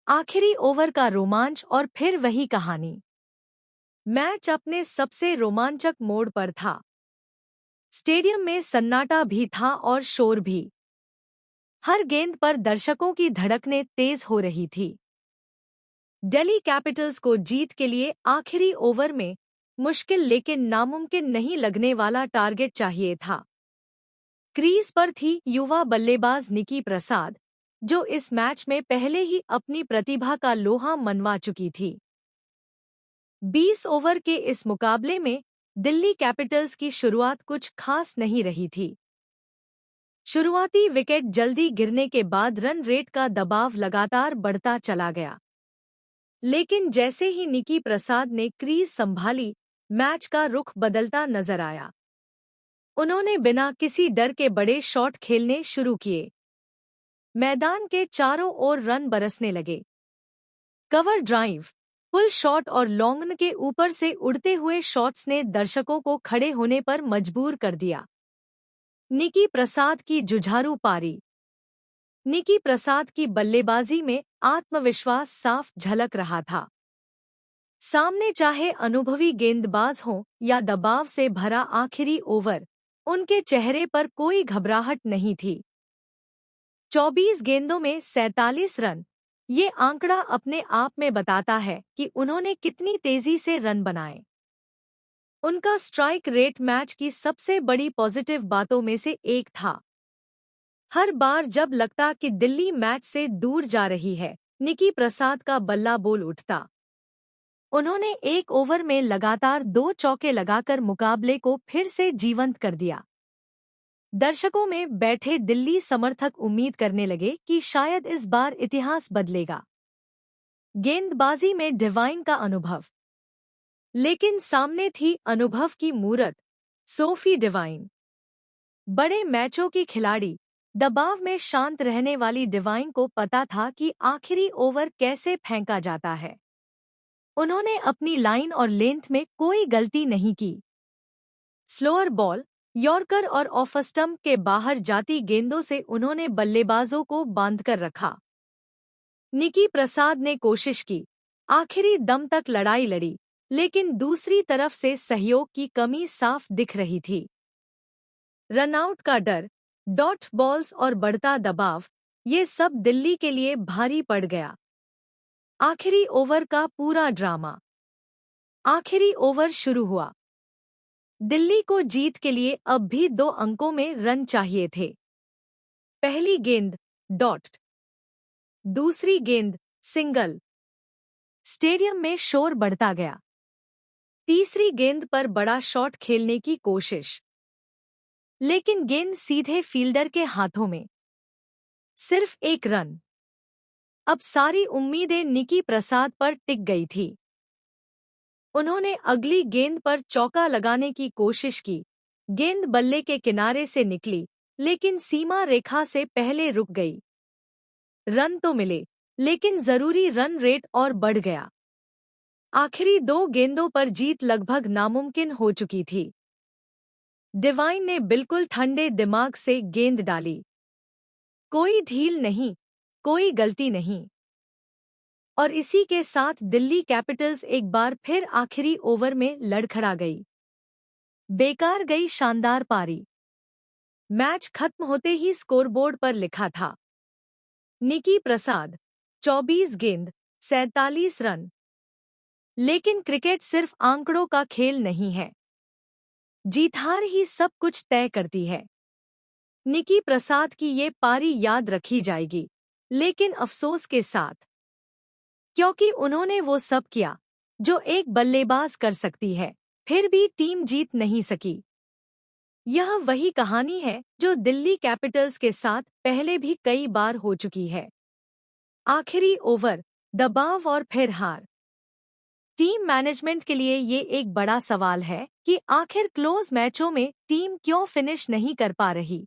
आखिरी ओवर का रोमांच और फिर वही कहानी। मैच अपने सबसे रोमांचक मोड़ पर था। स्टेडियम में सन्नाटा भी था और शोर भी। हर गेंद पर दर्शकों की धड़कनें तेज हो रही थी। दिल्ली कैपिटल्स को जीत के लिए आखिरी ओवर में मुश्किल लेकिन नामुमकिन नहीं लगने वाला टारगेट चाहिए था। क्रीज पर थी युवा बल्लेबाज निकी प्रसाद, जो इस मैच में पहले ही अपनी प्रतिभा का लोहा मनवा चुकी थी। 20 ओवर के इस मुकाबले में दिल्ली कैपिटल्स की शुरुआत कुछ खास नहीं रही थी। शुरुआती विकेट जल्दी गिरने के बाद रन रेट का दबाव लगातार बढ़ता चला गया। लेकिन जैसे ही निकी प्रसाद ने क्रीज संभाली, मैच का रुख बदलता नजर आया। उन्होंने बिना किसी डर के बड़े शॉट खेलने शुरू किए। मैदान के चारों ओर रन बरसने लगे। कवर ड्राइव, पुल शॉट और लॉन्गन के ऊपर से उड़ते हुए शॉट्स ने दर्शकों को खड़े होने पर मजबूर कर दिया। निकी प्रसाद की जुझारू पारी। निकी प्रसाद की बल्लेबाजी में आत्मविश्वास साफ झलक रहा था। सामने चाहे अनुभवी गेंदबाज हों या दबाव से भरा आखिरी ओवर, उनके चेहरे पर कोई घबराहट नहीं थी। 24 गेंदों में 47 रन, ये आंकड़ा अपने आप में बताता है कि उन्होंने कितनी तेजी से रन बनाए। उनका स्ट्राइक रेट मैच की सबसे बड़ी पॉजिटिव बातों में से एक था। हर बार जब लगता कि दिल्ली मैच से दूर जा रही है, निकी प्रसाद का बल्ला बोल उठता। उन्होंने एक ओवर में लगातार 2 चौके लगाकर मुकाबले को फिर से जीवंत कर दिया। दर्शकों में बैठे दिल्ली समर्थक उम्मीद करने लगे कि शायद इस बार इतिहास बदलेगा। गेंदबाजी में डिवाइन का अनुभव। लेकिन सामने थी अनुभव की मूरत, सोफी डिवाइन। बड़े मैचों की खिलाड़ी, दबाव में शांत रहने वाली डिवाइन को पता था कि आखिरी ओवर कैसे फेंका जाता है। उन्होंने अपनी लाइन और लेंथ में कोई गलती नहीं की। स्लोअर बॉल, यॉर्कर और ऑफ स्टंप के बाहर जाती गेंदों से उन्होंने बल्लेबाजों को बांधकर रखा। निकी प्रसाद ने कोशिश की, आखिरी दम तक लड़ाई लड़ी, लेकिन दूसरी तरफ से सहयोग की कमी साफ दिख रही थी। रनआउट का डर, डॉट बॉल्स और बढ़ता दबाव, ये सब दिल्ली के लिए भारी पड़ गया। आखिरी ओवर का पूरा ड्रामा। आखिरी ओवर शुरू हुआ। दिल्ली को जीत के लिए अब भी 2 अंकों में रन चाहिए थे। पहली गेंद डॉट, दूसरी गेंद सिंगल। स्टेडियम में शोर बढ़ता गया। तीसरी गेंद पर बड़ा शॉट खेलने की कोशिश, लेकिन गेंद सीधे फील्डर के हाथों में। सिर्फ 1 रन। अब सारी उम्मीदें निकी प्रसाद पर टिक गई थी। उन्होंने अगली गेंद पर चौका लगाने की कोशिश की। गेंद बल्ले के किनारे से निकली, लेकिन सीमा रेखा से पहले रुक गई। रन तो मिले, लेकिन जरूरी रन रेट और बढ़ गया। आखिरी 2 गेंदों पर जीत लगभग नामुमकिन हो चुकी थी। डिवाइन ने बिल्कुल ठंडे दिमाग से गेंद डाली। कोई ढील नहीं, कोई गलती नहीं। और इसी के साथ दिल्ली कैपिटल्स एक बार फिर आखिरी ओवर में लड़खड़ा गई। बेकार गई शानदार पारी। मैच खत्म होते ही स्कोरबोर्ड पर लिखा था, निकी प्रसाद 24 गेंद 47 रन। लेकिन क्रिकेट सिर्फ आंकड़ों का खेल नहीं है। जीत हार ही सब कुछ तय करती है। निकी प्रसाद की ये पारी याद रखी जाएगी, लेकिन अफसोस के साथ, क्योंकि उन्होंने वो सब किया जो एक बल्लेबाज कर सकती है, फिर भी टीम जीत नहीं सकी। यह वही कहानी है जो दिल्ली कैपिटल्स के साथ पहले भी कई बार हो चुकी है। आखिरी ओवर, दबाव और फिर हार। टीम मैनेजमेंट के लिए ये एक बड़ा सवाल है कि आखिर क्लोज मैचों में टीम क्यों फिनिश नहीं कर पा रही।